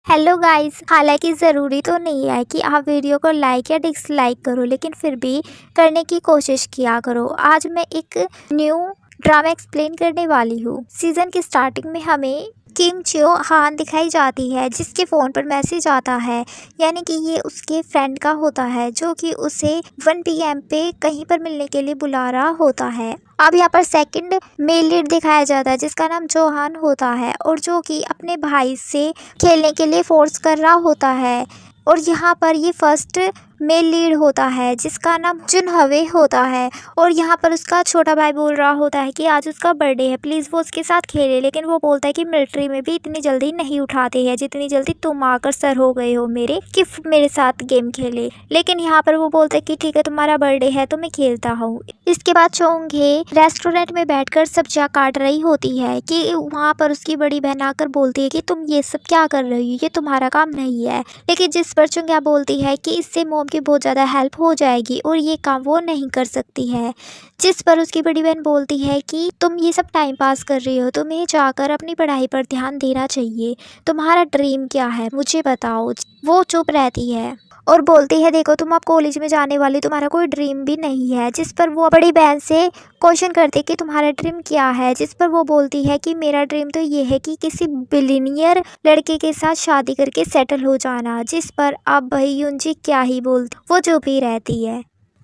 Hello guys. हालांकि ज़रूरी तो नहीं है कि आप वीडियो को लाइक या डिसलाइक करो, लेकिन फिर भी करने की कोशिश किया करो। आज मैं एक न्यू ड्रामा एक्सप्लेन करने वाली हूँ। सीज़न की स्टार्टिंग में हमें किम चियो हान दिखाई जाती है, जिसके फ़ोन पर मैसेज आता है, यानी कि ये उसके फ्रेंड का होता है जो कि उसे 1 PM पे कहीं पर मिलने के लिए बुला रहा होता है। अब यहाँ पर सेकंड मेल लीड दिखाया जाता है जिसका नाम जोहान होता है और जो कि अपने भाई से खेलने के लिए फोर्स कर रहा होता है। और यहाँ पर ये फर्स्ट मेल लीड होता है जिसका नाम जुनहवे होता है और यहाँ पर उसका छोटा भाई बोल रहा होता है कि आज उसका बर्थडे है, प्लीज़ वो उसके साथ खेले। लेकिन वो बोलता है कि मिलिट्री में भी इतनी जल्दी नहीं उठाते हैं जितनी जल्दी तुम आकर सर हो गए हो मेरे कि मेरे साथ गेम खेले। लेकिन यहाँ पर वो बोलते हैं कि ठीक है, तुम्हारा बर्थडे है तो मैं खेलता हूँ। इसके बाद चोंगे रेस्टोरेंट में बैठकर सब्जियां काट रही होती है कि वहाँ पर उसकी बड़ी बहन आकर बोलती है कि तुम ये सब क्या कर रही हो, ये तुम्हारा काम नहीं है। लेकिन जिस पर चोंगा बोलती है कि इससे मोम की बहुत ज़्यादा हेल्प हो जाएगी और ये काम वो नहीं कर सकती है। जिस पर उसकी बड़ी बहन बोलती है कि तुम ये सब टाइम पास कर रही हो, तुम्हें जाकर अपनी पढ़ाई पर ध्यान देना चाहिए। तुम्हारा ड्रीम क्या है मुझे बताओ। वो चुप रहती है और बोलती है देखो तुम अब कॉलेज में जाने वाली, तुम्हारा कोई ड्रीम भी नहीं है। जिस पर वो बड़ी बहन से क्वेश्चन करती है कि तुम्हारा ड्रीम क्या है। जिस पर वो बोलती है कि मेरा ड्रीम तो ये है कि किसी बिलियनियर लड़के के साथ शादी करके सेटल हो जाना। जिस पर अब भाई यूनजी क्या ही बोलती, वो चुप ही रहती है।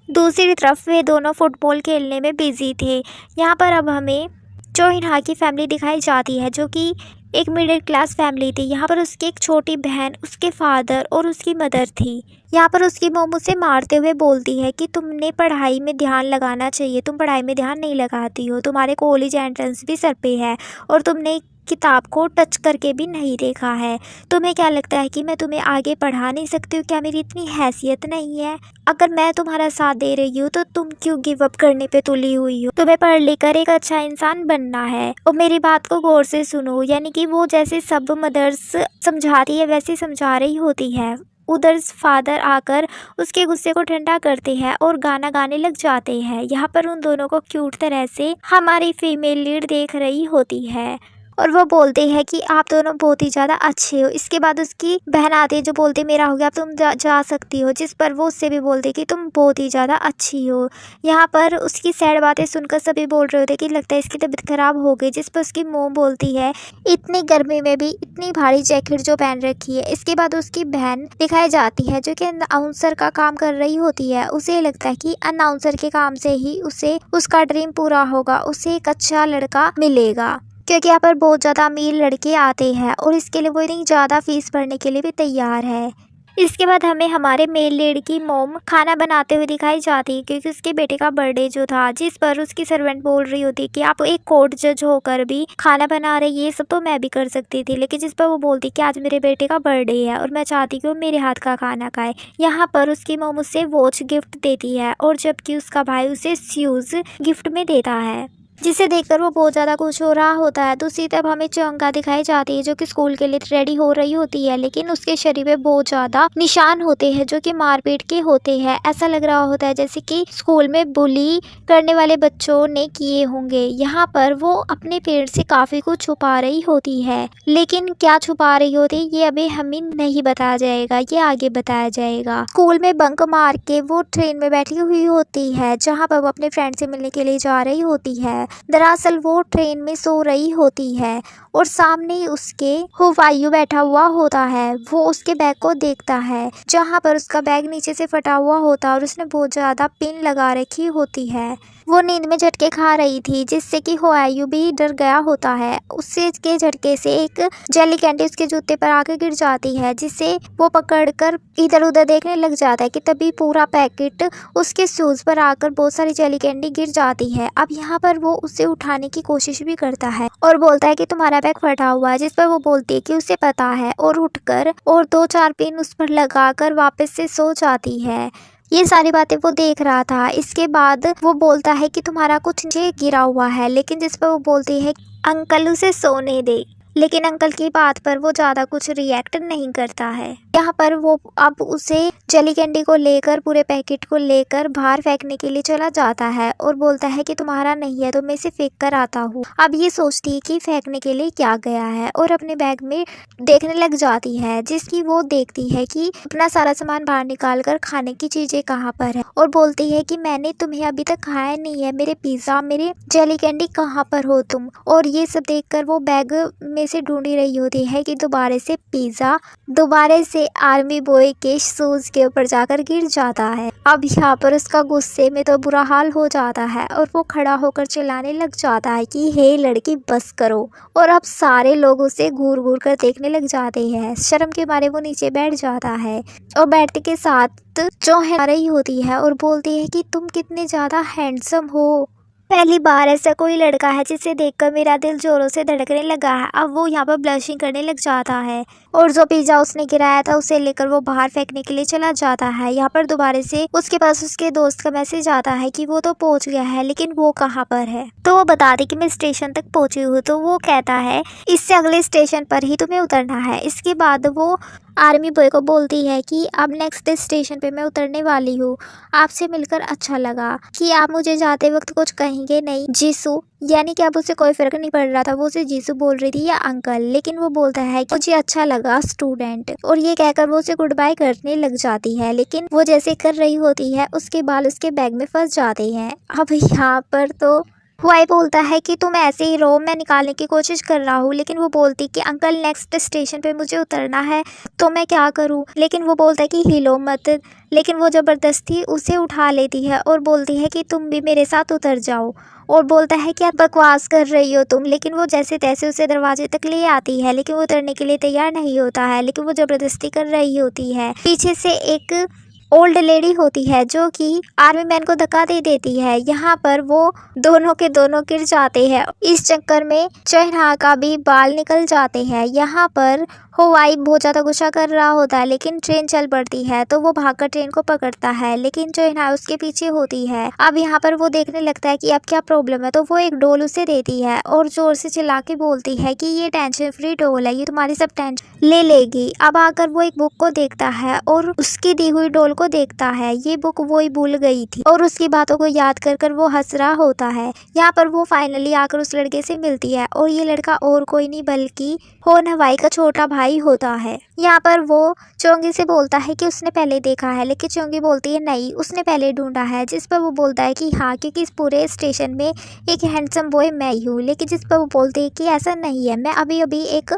दूसरी तरफ वे दोनों फुटबॉल खेलने में बिजी थे। यहाँ पर अब हमें जो इन्हा की फैमिली दिखाई जाती है जो कि एक मिडिल क्लास फैमिली थी। यहाँ पर उसकी एक छोटी बहन, उसके फादर और उसकी मदर थी। यहाँ पर उसकी मोम उसे मारते हुए बोलती है कि तुमने पढ़ाई में ध्यान लगाना चाहिए, तुम पढ़ाई में ध्यान नहीं लगाती हो, तुम्हारे कॉलेज एंट्रेंस भी सर पे है और तुमने किताब को टच करके भी नहीं देखा है। तुम्हें क्या लगता है कि मैं तुम्हें आगे पढ़ा नहीं सकती हूँ? क्या मेरी इतनी हैसियत नहीं है? अगर मैं तुम्हारा साथ दे रही हूँ तो तुम क्यों गिव अप करने पे तुली हुई हो? तुम्हें पढ़ लिख कर एक अच्छा इंसान बनना है। और मेरी बात को गौर से सुनो, यानी कि वो जैसे सब मदर्स समझाती है वैसे समझा रही होती है। उधर फादर आकर उसके गुस्से को ठंडा करते हैं और गाना गाने लग जाते हैं। यहाँ पर उन दोनों को क्यूट तरह से हमारी फीमेल लीड देख रही होती है और वो बोलते हैं कि आप दोनों बहुत ही ज़्यादा अच्छे हो। इसके बाद उसकी बहन आती है जो बोलती मेरा हो गया, अब तुम जा सकती हो। जिस पर वो उससे भी बोलती कि तुम बहुत ही ज़्यादा अच्छी हो। यहाँ पर उसकी सैड बातें सुनकर सभी बोल रहे होते कि लगता है इसकी तबीयत खराब हो गई। जिस पर उसकी मोम बोलती है इतनी गर्मी में भी इतनी भारी जैकेट जो पहन रखी है। इसके बाद उसकी बहन दिखाई जाती है जो कि अनाउंसर का काम कर रही होती है। उसे लगता है कि अनाउंसर के काम से ही उसे उसका ड्रीम पूरा होगा, उसे एक अच्छा लड़का मिलेगा, क्योंकि यहाँ पर बहुत ज़्यादा अमीर लड़के आते हैं और इसके लिए वो इतनी ज़्यादा फीस भरने के लिए भी तैयार है। इसके बाद हमें हमारे मेल लीड की मोम खाना बनाते हुए दिखाई जाती है क्योंकि उसके बेटे का बर्थडे जो था। जिस पर उसकी सर्वेंट बोल रही होती है कि आप एक कोर्ट जज होकर भी खाना बना रहे, ये सब तो मैं भी कर सकती थी। लेकिन जिस पर वो बोलती कि आज मेरे बेटे का बर्थडे है और मैं चाहती कि वो मेरे हाथ का खाना खाए। यहाँ पर उसकी मोम उसे वॉच गिफ्ट देती है और जबकि उसका भाई उसे शूज़ गिफ्ट में देता है, जिसे देखकर वो बहुत ज़्यादा खुश हो रहा होता है। दूसरी तरफ हमें चोंगा दिखाई जाती है जो कि स्कूल के लिए रेडी हो रही होती है, लेकिन उसके शरीर पे बहुत ज़्यादा निशान होते हैं जो कि मारपीट के होते हैं। ऐसा लग रहा होता है जैसे कि स्कूल में बुली करने वाले बच्चों ने किए होंगे। यहाँ पर वो अपने पेरेंट्स से काफ़ी कुछ छुपा रही होती है, लेकिन क्या छुपा रही होती है ये अभी हमें नहीं बताया जाएगा, ये आगे बताया जाएगा। स्कूल में बंक मार के वो ट्रेन में बैठी हुई होती है जहाँ पर वो अपने फ्रेंड से मिलने के लिए जा रही होती है। दरअसल वो ट्रेन में सो रही होती है और सामने उसके हुवायू बैठा हुआ होता है। वो उसके बैग को देखता है जहाँ पर उसका बैग नीचे से फटा हुआ होता है और उसने बहुत ज़्यादा पिन लगा रखी होती है। वो नींद में झटके खा रही थी जिससे कि हुवायू भी डर गया होता है। उससे के झटके से एक जेली कैंडी उसके जूते पर आके गिर जाती है, जिसे वो पकड़कर इधर उधर देखने लग जाता है कि तभी पूरा पैकेट उसके शूज़ पर आकर बहुत सारी जेली कैंडी गिर जाती है। अब यहाँ पर वो उसे उठाने की कोशिश भी करता है और बोलता है कि तुम्हारा बैग फटा हुआ है। जिस पर वो बोलती है कि उसे पता है और उठकर और 2-4 पिन उस पर लगाकर वापस से सो जाती है। ये सारी बातें वो देख रहा था। इसके बाद वो बोलता है कि तुम्हारा कुछ नीचे गिरा हुआ है, लेकिन जिस पर वो बोलती है अंकल उसे सोने दे। लेकिन अंकल की बात पर वो ज़्यादा कुछ रिएक्ट नहीं करता है। यहाँ पर वो अब उसे जेली कैंडी को लेकर, पूरे पैकेट को लेकर बाहर फेंकने के लिए चला जाता है और बोलता है कि तुम्हारा नहीं है तो मैं इसे फेंक कर आता हूँ। अब ये सोचती है कि फेंकने के लिए क्या गया है और अपने बैग में देखने लग जाती है, जिसकी वो देखती है कि अपना सारा सामान बाहर निकाल कर खाने की चीजें कहाँ पर है और बोलती है कि मैंने तुम्हें अभी तक खाया नहीं है, मेरे पिज्जा, मेरे जेली कैंडी कहाँ पर हो तुम। और ये सब देखकर वो बैग में से ढूंढी रही होती है कि दोबारा से पिज्जा दोबारा से आर्मी बॉय के शूज के ऊपर जाकर गिर जाता है। अब यहाँ पर उसका गुस्से में तो बुरा हाल हो जाता है और वो खड़ा होकर चिल्लाने लग जाता है कि हे लड़की बस करो। और अब सारे लोग उसे घूर घूर कर देखने लग जाते हैं। शर्म के मारे वो नीचे बैठ जाता है और बैठने के साथ जो है रही होती है और बोलती है कि तुम कितने ज़्यादा हैंडसम हो। पहली बार ऐसा कोई लड़का है जिसे देखकर मेरा दिल जोरों से धड़कने लगा है। अब वो यहाँ पर ब्लशिंग करने लग जाता है और जो पिज्जा उसने गिराया था उसे लेकर वो बाहर फेंकने के लिए चला जाता है। यहाँ पर दोबारा से उसके पास उसके दोस्त का मैसेज आता है कि वो तो पहुँच गया है, लेकिन वो कहाँ पर है। तो वो बता दे कि मैं स्टेशन तक पहुँची हूँ। तो वो कहता है इससे अगले स्टेशन पर ही तुम्हें उतरना है। इसके बाद वो आर्मी बॉय को बोलती है कि अब नेक्स्ट स्टेशन पे मैं उतरने वाली हूँ, आपसे मिलकर अच्छा लगा, कि आप मुझे जाते वक्त कुछ कहेंगे नहीं जीसू। यानी कि अब उसे कोई फर्क नहीं पड़ रहा था, वो उसे जीसू बोल रही थी या अंकल, लेकिन वो बोलता है कि मुझे अच्छा लगा स्टूडेंट। और ये कहकर वो उसे गुड बाय करने लग जाती है, लेकिन वो जैसे कर रही होती है उसके बाल उसके बैग में फंस जाते हैं। अब यहाँ पर तो वाई बोलता है कि तुम ऐसे ही रहो, मैं निकालने की कोशिश कर रहा हूँ। लेकिन वो बोलती कि अंकल नेक्स्ट स्टेशन पे मुझे उतरना है तो मैं क्या करूँ। लेकिन वो बोलता है कि हिलो मत। लेकिन वो ज़बरदस्ती उसे उठा लेती है और बोलती है कि तुम भी मेरे साथ उतर जाओ। और बोलता है कि आप बकवास कर रही हो तुम। लेकिन वो जैसे तैसे उसे दरवाजे तक ले आती है, लेकिन वो उतरने के लिए तैयार नहीं होता है, लेकिन वो ज़बरदस्ती कर रही होती है। पीछे से एक ओल्ड लेडी होती है जो कि आर्मी मैन को धक्का दे देती है। यहाँ पर वो दोनों के दोनों गिर जाते हैं। इस चक्कर में चौहान का भी बाल निकल जाते हैं। यहाँ पर हवाई बहुत ज़्यादा गुस्सा कर रहा होता है, लेकिन ट्रेन चल पड़ती है तो वो भागकर ट्रेन को पकड़ता है, लेकिन चौहान उसके पीछे होती है। अब यहाँ पर वो देखने लगता है कि अब क्या प्रॉब्लम है, तो वो एक डोल उसे देती है और जोर से चिल्ला के बोलती है कि ये टेंशन फ्री डोल है, ये तुम्हारी सब टेंशन ले लेगी। अब आकर वो एक बुक को देखता है और उसकी दी हुई डोल को देखता है। ये बुक वो ही भूल गई थी और उसकी बातों को याद कर कर वो हंस रहा होता है। यहाँ पर वो फाइनली आकर उस लड़के से मिलती है और ये लड़का और कोई नहीं बल्कि होन हवाई का छोटा भाई होता है। यहाँ पर वो चोंगी से बोलता है कि उसने पहले देखा है, लेकिन चोंगी बोलती है नहीं उसने पहले ढूंढा है। जिस पर वो बोलता है कि हाँ, क्योंकि इस पूरे स्टेशन में एक हैंडसम बॉय मैं ही हूँ। लेकिन जिस पर वो बोलती है कि ऐसा नहीं है, मैं अभी अभी एक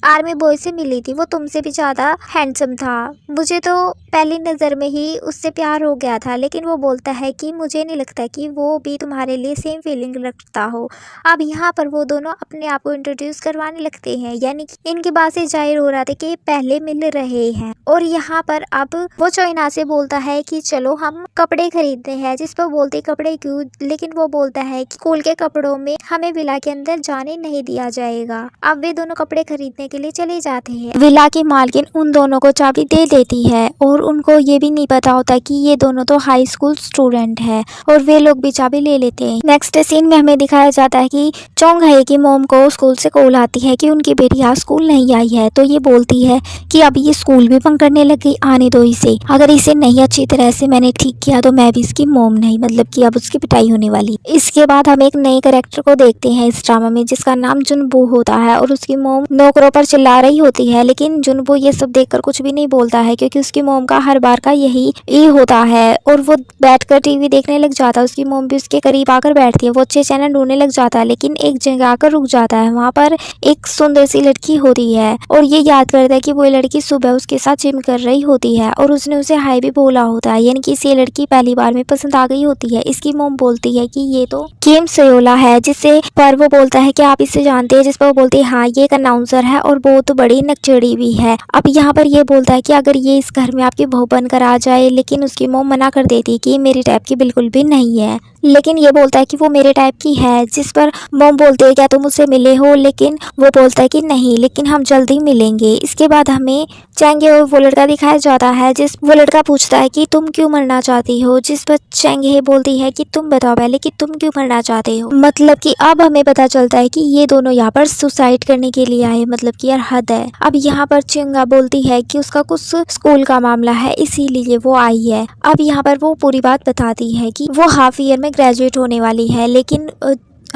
आर्मी बॉय से मिली थी, वो तुमसे भी ज़्यादा हैंडसम था, मुझे तो पहली नज़र में ही उससे प्यार हो गया था। लेकिन वो बोलता है कि मुझे नहीं लगता कि वो भी तुम्हारे लिए सेम फीलिंग रखता हो। अब यहाँ पर वो दोनों अपने आप को इंट्रोड्यूस करवाने लगते हैं, यानी कि इनकी बात से जाहिर हो रहा था कि पहले मिल रहे हैं। और यहाँ पर अब वो चोइना से बोलता है कि चलो हम कपड़े खरीदते हैं, जिस पर बोलते कपड़े क्यों। लेकिन वो बोलता है कि स्कूल के कपड़ों में हमें विला के अंदर जाने नहीं दिया जाएगा। अब वे दोनों कपड़े खरीदने के लिए चले जाते हैं। विला की मालकिन उन दोनों को चाबी दे देती है और उनको ये भी नहीं पता होता कि ये दोनों तो हाई स्कूल स्टूडेंट है और वे लोग भी चाबी ले लेते हैं। नेक्स्ट सीन में हमें दिखाया जाता है कि चोंग है की मोम को स्कूल से कॉल आती है कि उनकी बेटी आज स्कूल नहीं आई है। तो ये बोलती है कि अब ये स्कूल भी बंक करने लग गई, आने दो इसे, अगर इसे नहीं अच्छी तरह से मैंने ठीक किया तो मैं भी इसकी मोम नहीं, मतलब कि अब उसकी पिटाई होने वाली। इसके बाद हम एक नए कैरेक्टर को देखते हैं इस ड्रामा में, जिसका नाम जुनबू होता है और उसकी मोम नौकरों पर चिल्ला रही होती है। लेकिन जुनबू ये सब देखकर कुछ भी नहीं बोलता है, क्योंकि उसकी मोम का हर बार का यही होता है और वो बैठकर टीवी देखने लग जाता है। उसकी मोम भी उसके करीब आकर बैठती है, वो अच्छे चैनल ढूंढने लग जाता है, लेकिन एक जगह आकर रुक जाता है। वहाँ पर एक सुंदर सी लड़की होती है और ये याद करता है कि वो लड़की सुबह उसके साथ जिम कर रही होती है और उसने उसे हाई भी बोला होता है, यानी कि इसे लड़की पहली बार में पसंद आ गई होती है। इसकी मोम बोलती है कि ये तो किम सयोला है, जिससे पर वो बोलता है कि आप इसे जानते हैं, जिस पर वो बोलती है हाँ ये एक अनाउंसर है और बहुत बड़ी नकचड़ी भी है। अब यहाँ पर ये बोलता है कि अगर ये इस घर में आपकी बहू बनकर आ जाए, लेकिन उसकी मोम मना कर देती है कि मेरी टाइप की बिल्कुल भी नहीं है। लेकिन ये बोलता है कि वो मेरे टाइप की है, जिस पर मॉम बोलते है क्या तुम उससे मिले हो, लेकिन वो बोलता है कि नहीं, लेकिन हम जल्दी मिलेंगे। इसके बाद हमें चेंगे और वो लड़का दिखाया जाता है, जिस वो लड़का पूछता है कि तुम क्यों मरना चाहती हो, जिस पर चेंगे बोलती है कि तुम बताओ पहले कि तुम क्यों मरना चाहते हो। मतलब कि अब हमें पता चलता है कि ये दोनों यहाँ पर सुसाइड करने के लिए आए, मतलब कि यार हद है। अब यहाँ पर चिंगा बोलती है कि उसका कुछ स्कूल का मामला है इसीलिए वो आई है। अब यहाँ पर वो पूरी बात बताती है कि वो हाफ ईयर में ग्रेजुएट होने वाली है, लेकिन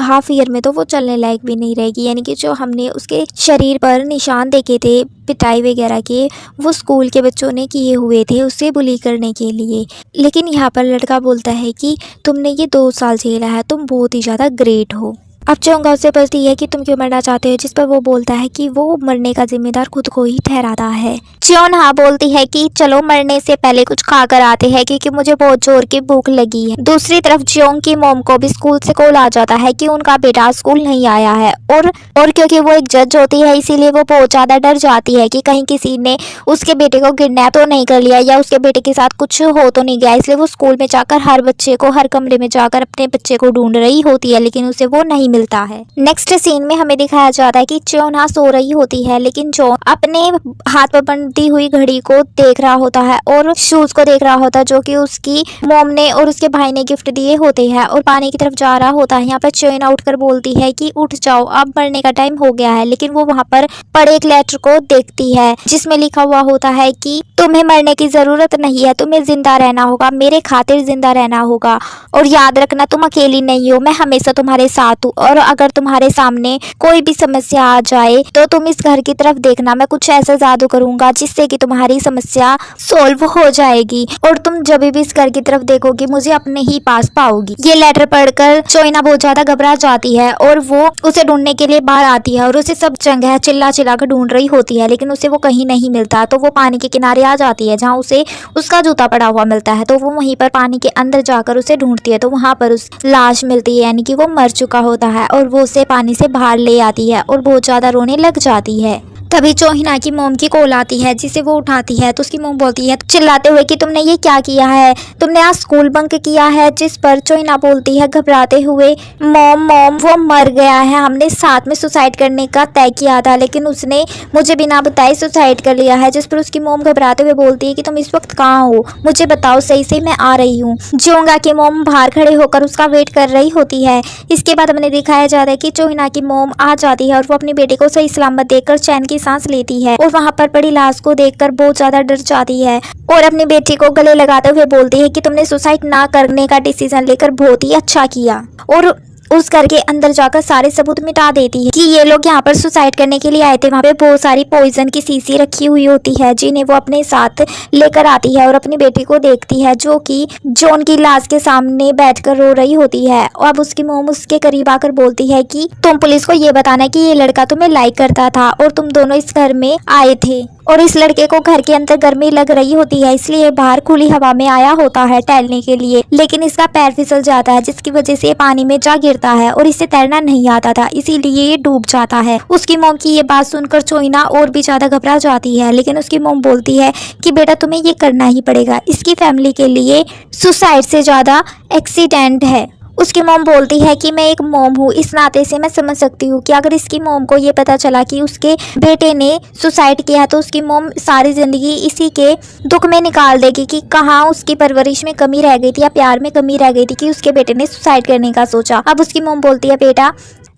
हाफ ईयर में तो वो चलने लायक भी नहीं रहेगी। यानी कि जो हमने उसके शरीर पर निशान देखे थे पिटाई वगैरह के, वो स्कूल के बच्चों ने किए हुए थे उसे बुली करने के लिए। लेकिन यहाँ पर लड़का बोलता है कि तुमने ये 2 साल झेला है, तुम बहुत ही ज़्यादा ग्रेट हो। अब चोंगा उससे पूछती है कि तुम क्यों मरना चाहते हो, जिस पर वो बोलता है कि वो मरने का जिम्मेदार खुद को ही ठहराता है। चियोन हाँ बोलती है कि चलो मरने से पहले कुछ खा कर आते हैं, क्योंकि मुझे बहुत जोर की भूख लगी है। दूसरी तरफ जियोंग की मॉम को भी स्कूल से कॉल आ जाता है कि उनका बेटा स्कूल नहीं आया है, और क्योंकि वो एक जज होती है इसीलिए वो बहुत ज़्यादा डर जाती है कि कहीं किसी ने उसके बेटे को किडनैप तो नहीं कर लिया या उसके बेटे के साथ कुछ हो तो नहीं गया। इसलिए वो स्कूल में जाकर हर बच्चे को, हर कमरे में जाकर अपने बच्चे को ढूंढ रही होती है, लेकिन उसे वो नहीं मिलता है। नेक्स्ट सीन में हमें दिखाया जाता है कि चोना सो रही होती है, लेकिन जो अपने हाथ पर बंधी हुई घड़ी को देख रहा होता है और शूज को देख रहा होता है, जो कि उसकी मॉम ने और उसके भाई ने गिफ्ट दिए होते हैं, और पानी की तरफ जा रहा होता है। यहाँ पर चोना उठकर बोलती है कि उठ जाओ, अब मरने का टाइम हो गया है। लेकिन वो वहाँ पर पड़े एक लेटर को देखती है जिसमें लिखा हुआ होता है कि तुम्हें मरने की जरूरत नहीं है, तुम्हें जिंदा रहना होगा, मेरे खातिर जिंदा रहना होगा, और याद रखना तुम अकेली नहीं हो, मैं हमेशा तुम्हारे साथ हूँ, और अगर तुम्हारे सामने कोई भी समस्या आ जाए तो तुम इस घर की तरफ देखना, मैं कुछ ऐसा जादू करूंगा जिससे कि तुम्हारी समस्या सॉल्व हो जाएगी, और तुम जब भी इस घर की तरफ देखोगी मुझे अपने ही पास पाओगी। ये लेटर पढ़कर चोइना बहुत ज्यादा घबरा जाती है और वो उसे ढूंढने के लिए बाहर आती है, और उसे सब जगह चिल्ला चिल्ला कर ढूंढ रही होती है, लेकिन उसे वो कहीं नहीं मिलता। तो वो पानी के किनारे आ जाती है जहाँ उसे उसका जूता पड़ा हुआ मिलता है, तो वो वहीं पर पानी के अंदर जाकर उसे ढूंढती है। तो वहाँ पर उस लाश मिलती है, यानी कि वो मर चुका होता है, और वो उसे पानी से बाहर ले आती है और बहुत ज्यादा रोने लग जाती है। तभी चोहिना की मोम की कॉल आती है जिसे वो उठाती है, तो उसकी मोम बोलती है चिल्लाते हुए कि तुमने ये क्या किया है, तुमने आज स्कूल बंक किया है। जिस पर चोहिना बोलती है घबराते हुए, मोम वो मर गया है, हमने साथ में सुसाइड करने का तय किया था, लेकिन उसने मुझे बिना बताए सुसाइड कर लिया है। जिस पर उसकी मोम घबराते हुए बोलती है कि तुम इस वक्त कहाँ हो, मुझे बताओ सही से, मैं आ रही हूँ। जोंगा की मोम बाहर खड़े होकर उसका वेट कर रही होती है। इसके बाद हमने दिखाया जाता है कि चोहिना की मोम आ जाती है और वो अपनी बेटे को सही सलामत देखकर चैन की सांस लेती है, और वहाँ पर पड़ी लाश को देखकर बहुत ज्यादा डर जाती है, और अपनी बेटी को गले लगाते हुए बोलती है कि तुमने सुसाइड ना करने का डिसीजन लेकर बहुत ही अच्छा किया, और उस घर के अंदर जाकर सारे सबूत मिटा देती है कि ये लोग यहाँ पर सुसाइड करने के लिए आए थे। वहाँ पे बहुत सारी पॉइजन की शीशी रखी हुई होती है जिन्हें वो अपने साथ लेकर आती है, और अपनी बेटी को देखती है जो कि जॉन की लाश के सामने बैठकर रो रही होती है। और अब उसकी मोम उसके करीब आकर बोलती है कि तुम पुलिस को ये बताना कि ये लड़का तुम्हें लाइक करता था और तुम दोनों इस घर में आए थे, और इस लड़के को घर के अंदर गर्मी लग रही होती है इसलिए बाहर खुली हवा में आया होता है टहलने के लिए, लेकिन इसका पैर फिसल जाता है जिसकी वजह से पानी में जा गिरता है, और इसे तैरना नहीं आता था इसीलिए ये डूब जाता है। उसकी मोम की ये बात सुनकर चोइना और भी ज्यादा घबरा जाती है, लेकिन उसकी मोम बोलती है कि बेटा तुम्हें ये करना ही पड़ेगा, इसकी फैमिली के लिए सुसाइड से ज्यादा एक्सीडेंट है। उसकी मोम बोलती है कि मैं एक मोम हूँ, इस नाते से मैं समझ सकती हूँ कि अगर इसकी मोम को ये पता चला कि उसके बेटे ने सुसाइड किया तो उसकी मोम सारी ज़िंदगी इसी के दुख में निकाल देगी कि कहाँ उसकी परवरिश में कमी रह गई थी या प्यार में कमी रह गई थी कि उसके बेटे ने सुसाइड करने का सोचा। अब उसकी मोम बोलती है बेटा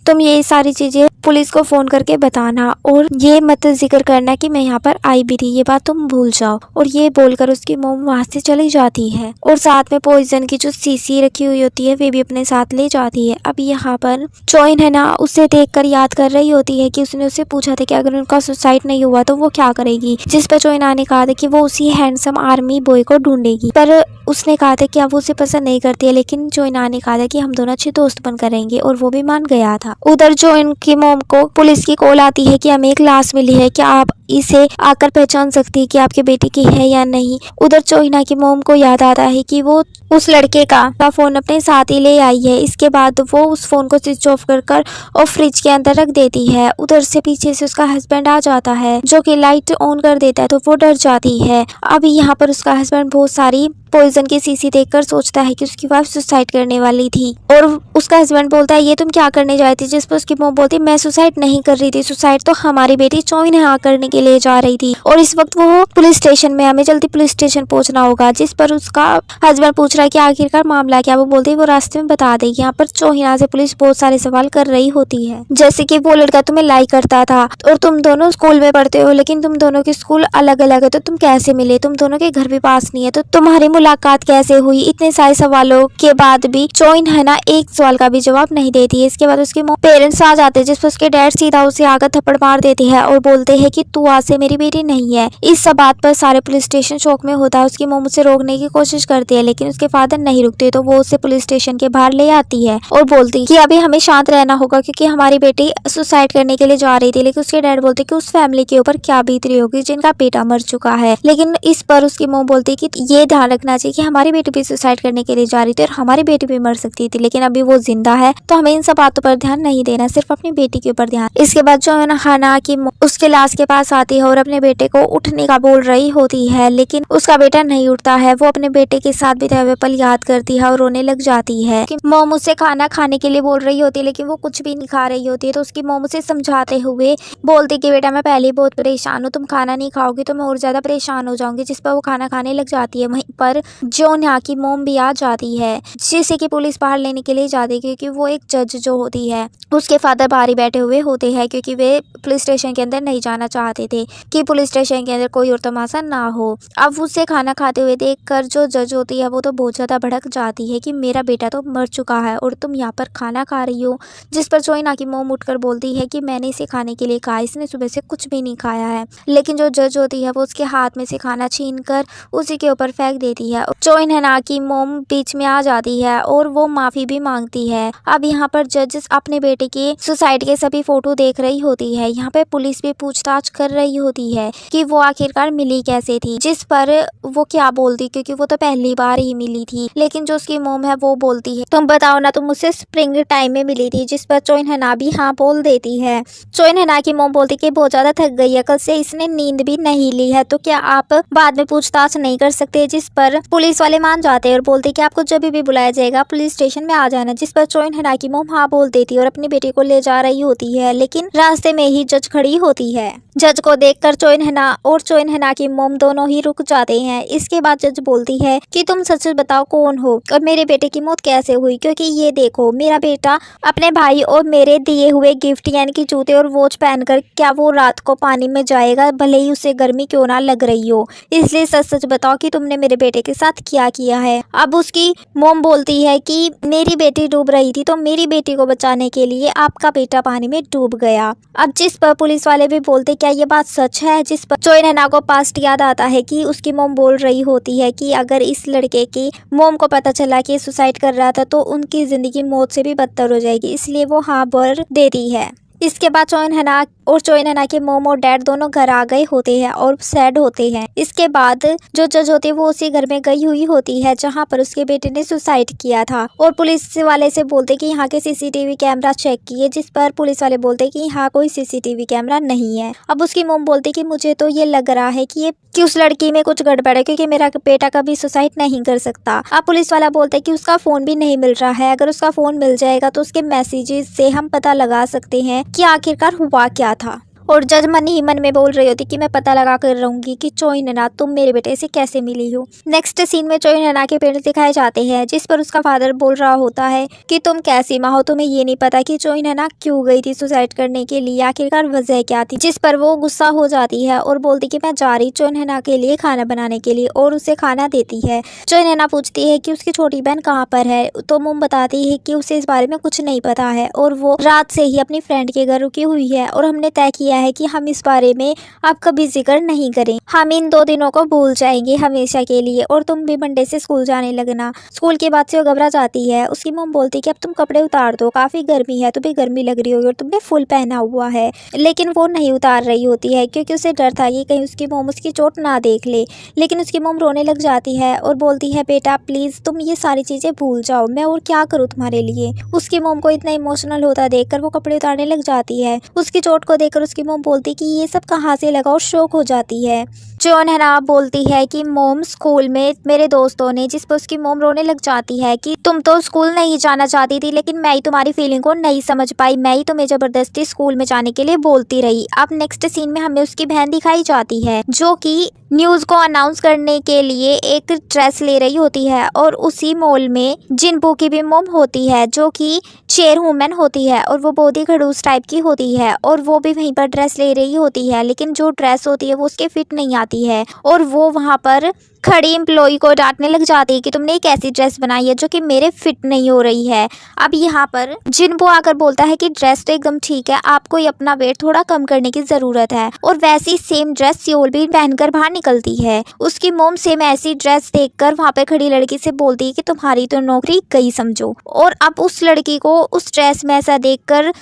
तुम ये सारी चीज़ें पुलिस को फ़ोन करके बताना, और ये मत जिक्र करना कि मैं यहाँ पर आई भी थी, ये बात तुम भूल जाओ। और ये बोलकर उसकी मोम वहाँ से चली जाती है, और साथ में पॉइजन की जो शीशी रखी हुई होती है वे भी अपने साथ ले जाती है। अब यहाँ पर चोइन है ना, उसे देखकर याद कर रही होती है कि उसने उससे पूछा था कि अगर उनका सुसाइड नहीं हुआ तो वो क्या करेगी, जिस पर चोइना ने कहा था कि वो उसी हैंडसम आर्मी बॉय को ढूंढेगी, पर उसने कहा था कि अब वो उसे पसंद नहीं करती है, लेकिन चोइना ने कहा था कि हम दोनों अच्छे दोस्त बन करेंगे, और वो भी मान गया था। उधर चोइन की मोम को पुलिस की कॉल आती है कि हमें एक लाश मिली है, क्या आप इसे आकर पहचान सकती है कि आपके बेटे की है या नहीं। उधर चोइना की मोम को याद आता है कि वो उस लड़के का फोन अपने साथ ही ले आई है। इसके बाद वो उस फोन को स्विच ऑफ कर और फ्रिज के अंदर रख देती है। उधर से पीछे से उसका हस्बैंड आ जाता है जो कि लाइट ऑन कर देता है, तो वो डर जाती है। अब यहाँ पर उसका हस्बैंड बहुत सारी पॉइजन की शीशी देखकर सोचता है कि उसकी वाइफ सुसाइड करने वाली थी और उसका हस्बैंड बोलता है ये तुम क्या करने जा रही थी, जिस पर उसकी मॉम बोलती मैं सुसाइड नहीं कर रही थी, सुसाइड तो हमारी बेटी चोइनहा करने के लिए जा रही थी और इस वक्त वो पुलिस स्टेशन में, हमें जल्दी पुलिस स्टेशन पहुंचना होगा। जिस पर उसका हस्बैंड पूछ रहा है कि आखिरकार मामला क्या। वो बोलती है वो रास्ते में बता देगी। यहाँ पर चोइनहा से पुलिस बहुत सारे सवाल कर रही होती है, जैसे कि वो लड़का तुम्हें लाइक करता था और तुम दोनों स्कूल में पढ़ते हो, लेकिन तुम दोनों के स्कूल अलग अलग है, तो तुम कैसे मिले, तुम दोनों के घर भी पास नहीं है, तो तुम्हारी मुलाकात कैसे हुई। इतने सारे सवालों के बाद भी चोइनहा एक सवाल का भी जवाब नहीं देती है। इसके बाद उसके पेरेंट्स आ जाते हैं, जिस पर उसके डैड सीधा उसे आकर थप्पड़ मार देते हैं और बोलते हैं कि तू आज से मेरी बेटी नहीं है। इस सब बात पर सारे पुलिस स्टेशन शौक में होता है। उसकी मॉम उसे रोकने की कोशिश करती है, लेकिन उसके फादर नहीं रुकते, तो वो उसे पुलिस स्टेशन के बाहर ले आती है और बोलती कि अभी हमें शांत रहना होगा क्योंकि हमारी बेटी सुसाइड करने के लिए जा रही थी। लेकिन उसके डैड बोलते कि उस फैमिली के ऊपर क्या बीत रही होगी जिनका बेटा मर चुका है। लेकिन इस पर उसकी मॉम बोलती कि ये ध्यान रखना चाहिए कि हमारी बेटी भी सुसाइड करने के लिए जा रही थी और हमारी बेटी भी मर सकती थी, लेकिन अभी वो जिंदा है, तो हमें इन सब बातों पर ध्यान नहीं देना, सिर्फ अपनी बेटी के ऊपर ध्यान। इसके बाद चोइनहा की उसके लाश के पास आती है और अपने बेटे को उठने का बोल रही होती है, लेकिन उसका बेटा नहीं उठता है। वो अपने बेटे के साथ बिताए हुए पल याद करती है और रोने लग जाती है। मॉम उसे खाना खाने के लिए बोल रही होती है, लेकिन वो कुछ भी नहीं खा रही होती है, तो उसकी मॉम उसे समझाते हुए बोलती कि बेटा मैं पहले ही बहुत परेशान हूँ, तुम खाना नहीं खाओगी तो मैं और ज्यादा परेशान हो जाऊंगी। जिस पर वो खाना खाने लग जाती है। वहीं पर चोइनहा की मॉम भी आ जाती है, जिसे कि पुलिस बाहर लेने के लिए जाती है, क्योंकि वो एक जज जो होती है उसके फादर बाहर ही बैठे हुए होते हैं, क्योंकि वे पुलिस स्टेशन के अंदर नहीं जाना चाहते थे कि पुलिस स्टेशन के अंदर कोई और तमाशा ना हो। अब उसे खाना खाते हुए देखकर जो जज होती है वो तो बहुत ज्यादा भड़क जाती है कि मेरा बेटा तो मर चुका है और तुम यहाँ पर खाना खा रही हो। जिस पर चोइनहा की मॉम उठकर बोलती है कि मैंने इसे खाने के लिए कहा, इसने सुबह से कुछ भी नहीं खाया है। लेकिन जो जज होती है वो उसके हाथ में से खाना छीन कर उसी के ऊपर फेंक देती है। चोइनहा की मॉम बीच में आ जाती है और वो माफी भी मांगती है। अब यहाँ पर जज अपने बेटे के सुसाइड के सभी फोटो देख रही होती है। यहाँ पे पुलिस भी पूछताछ कर रही होती है कि वो आखिरकार मिली कैसे थी, जिस पर वो क्या बोलती, क्योंकि वो तो पहली बार ही मिली थी। लेकिन जो उसकी मॉम है वो बोलती है तुम बताओ ना, तुम मुझसे स्प्रिंग टाइम में मिली थी, जिस पर चोइनहा भी हाँ बोल देती है। चोइनहा की मॉम बोलती कि बहुत ज्यादा थक गई है, कल से इसने नींद भी नहीं ली है, तो क्या आप बाद में पूछताछ नहीं कर सकते। जिस पर पुलिस वाले मान जाते हैं और बोलते कि आपको जब भी बुलाया जाएगा पुलिस स्टेशन में आ जाना। जिस पर चोइनहा की मॉम हाँ बोल देती है और अपनी बेटी को ले जा रही होती है, लेकिन रास्ते में ही जज खड़ी होती है। जज को देखकर चोइनहा की मॉम दोनों ही रुक जाते हैं। इसके बाद जज बोलती है कि तुम सच बताओ कौन हो और मेरे बेटे की मौत कैसे हुई, क्योंकि ये देखो मेरा बेटा अपने भाई और मेरे दिए हुए गिफ्ट यानी कि जूते और वॉच पहनकर क्या वो रात को पानी में जाएगा, भले ही उसे गर्मी क्यों ना लग रही हो। इसलिए सच सच बताओ कि तुमने मेरे बेटे के साथ क्या किया है। अब उसकी मॉम बोलती है कि मेरी बेटी डूब रही थी तो मेरी बेटी को बचाने के लिए आपका बेटा पानी में डूब गया। अब जिस पर पुलिस वाले भी बोलते क्या ये बात सच है। जिस पर चोइनहा को पास्ट याद आता है कि उसकी मॉम बोल रही होती है कि अगर इस लड़के की मॉम को पता चला कि सुसाइड कर रहा था तो उनकी जिंदगी मौत से भी बदतर हो जाएगी, इसलिए वो हाँ बोल देती है। इसके बाद चोइनहा के मॉम और डैड दोनों घर आ गए होते हैं और सैड होते हैं। इसके बाद जो जज होती है वो उसी घर में गई हुई होती है जहां पर उसके बेटे ने सुसाइड किया था और पुलिस वाले से बोलते कि यहाँ के सीसीटीवी कैमरा चेक किए। जिस पर पुलिस वाले बोलते कि यहाँ कोई सीसीटीवी कैमरा नहीं है। अब उसकी मॉम बोलती कि मुझे तो ये लग रहा है कि उस लड़की में कुछ गड़बड़ है, क्योंकि मेरा बेटा कभी सुसाइड नहीं कर सकता। अब पुलिस वाला बोलता है कि उसका फोन भी नहीं मिल रहा है, अगर उसका फोन मिल जाएगा तो उसके मैसेजेस से हम पता लगा सकते हैं कि आखिरकार हुआ क्या था। और जज मन ही मन में बोल रही होती कि मैं पता लगा कर रहूंगी कि चोइनहा तुम मेरे बेटे से कैसे मिली हो। नेक्स्ट सीन में चोइनहा के पेरेंट्स दिखाए जाते हैं, जिस पर उसका फादर बोल रहा होता है कि तुम कैसी माँ हो, तुम्हें ये नहीं पता कि चोइनहा क्यों गई थी सुसाइड करने के लिए, आखिरकार वजह क्या थी। जिस पर वो गुस्सा हो जाती है और बोलती कि मैं जा रही चोइनहा के लिए खाना बनाने के लिए, और उसे खाना देती है। चोइनहा पूछती है कि उसकी छोटी बहन कहाँ पर है, तो मोम बताती है कि उसे इस बारे में कुछ नहीं पता है और वो रात से ही अपनी फ्रेंड के घर रुकी हुई है और हमने तय किया है कि हम इस बारे में अब कभी जिक्र नहीं करें, हम इन 2 दिनों को भूल जाएंगे हमेशा के लिए और तुम भी मंडे से स्कूल जाने लगना। स्कूल के बाद से वो घबरा जाती है। उसकी मॉम बोलती है कि अब तुम कपड़े उतार दो, काफी गर्मी है, तुम्हें गर्मी लग रही होगी और तुमने फुल पहना हुआ है। लेकिन वो नहीं उतार रही होती है क्योंकि उसे डर था कि कहीं उसकी मॉम उसकी चोट ना देख ले। लेकिन उसकी मॉम रोने लग जाती है और बोलती है बेटा प्लीज तुम ये सारी चीजें भूल जाओ, मैं और क्या करूँ तुम्हारे लिए। उसकी मॉम को इतना इमोशनल होता देखकर वो कपड़े उतारने लग जाती है। उसकी चोट को देखकर उसकी मॉम बोलती कि ये सब कहाँ से लगा और शौक हो जाती है। जॉन है ना बोलती है कि मोम स्कूल में मेरे दोस्तों ने, जिस पर उसकी मोम रोने लग जाती है कि तुम तो स्कूल नहीं जाना चाहती थी लेकिन मैं ही तुम्हारी फीलिंग को नहीं समझ पाई, मैं ही तुम्हें जबरदस्ती स्कूल में जाने के लिए बोलती रही। अब नेक्स्ट सीन में हमें उसकी बहन दिखाई जाती है जो कि न्यूज़ को अनाउंस करने के लिए एक ड्रेस ले रही होती है और उसी मॉल में जिनपू की भी मोम होती है जो कि चेयरवुमन होती है और वो बहुत ही खड़ूस टाइप की होती है और वो भी वहीं पर ड्रेस ले रही होती है, लेकिन जो ड्रेस होती है वो उसके फिट नहीं आती है और वो वहाँ पर खड़ी एम्प्लॉय को डांटने लग जाती है कि तुमने एक ऐसी ड्रेस बनाई है जो कि मेरे फिट नहीं हो रही है। अब यहाँ पर जिनपू आकर बोलता है कि ड्रेस तो एकदम ठीक है, आपको ये अपना वेट थोड़ा कम करने की ज़रूरत है और वैसी सेम ड्रेस सियोल भी पहनकर बाहर निकलती है। उसकी मोम सेम ऐसी ड्रेस देखकर वहाँ पे खड़ी लड़की से बोलती है कि तुम्हारी तो नौकरी गई समझो। और अब उस लड़की को उस ड्रेस में ऐसा देखकर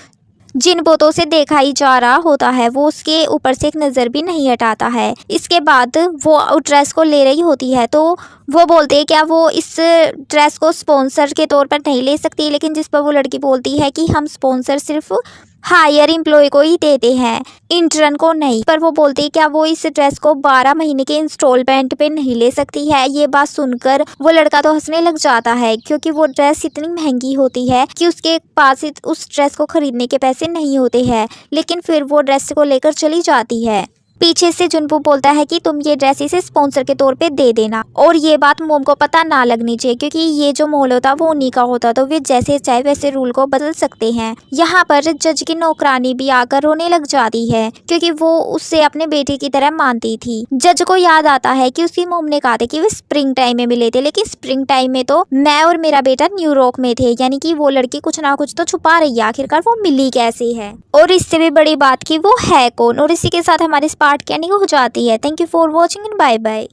जिन बोतों से देखा ही जा रहा होता है वो उसके ऊपर से एक नज़र भी नहीं हटाता है। इसके बाद वो ड्रेस को ले रही होती है तो वो बोलते हैं क्या वो इस ड्रेस को स्पॉन्सर के तौर पर नहीं ले सकती, लेकिन जिस पर वो लड़की बोलती है कि हम स्पॉन्सर सिर्फ हायर एम्प्लॉय को ही देते हैं, इंटर्न को नहीं। पर वो बोलती है क्या वो इस ड्रेस को 12 महीने के इंस्टॉलमेंट पे नहीं ले सकती है। ये बात सुनकर वो लड़का तो हंसने लग जाता है क्योंकि वो ड्रेस इतनी महंगी होती है कि उसके पास उस ड्रेस को खरीदने के पैसे नहीं होते हैं, लेकिन फिर वो ड्रेस को लेकर चली जाती है। पीछे से जुनपू बोलता है कि तुम ये ड्रेस इसे स्पॉन्सर के तौर पे दे देना और ये बात मोम को पता ना लगनी चाहिए क्योंकि ये जो मॉल होता वो उन्हीं का होता, तो वे जैसे चाहे वैसे रूल को बदल सकते हैं। यहाँ पर जज की नौकरानी भी आकर रोने लग जाती है क्योंकि वो उससे अपने बेटे की तरह मानती थी। जज को याद आता है कि उसकी मोम ने कहा था कि वे स्प्रिंग टाइम में मिले थे, लेकिन स्प्रिंग टाइम में तो मैं और मेरा बेटा न्यूयॉर्क में थे, यानी कि वो लड़की कुछ ना कुछ तो छुपा रही है, आखिरकार वो मिली कैसे है और इससे भी बड़ी बात की वो है कौन। और इसी के साथ हमारे पार्ट की एंडिंग हो जाती है। Thank you for watching and bye bye.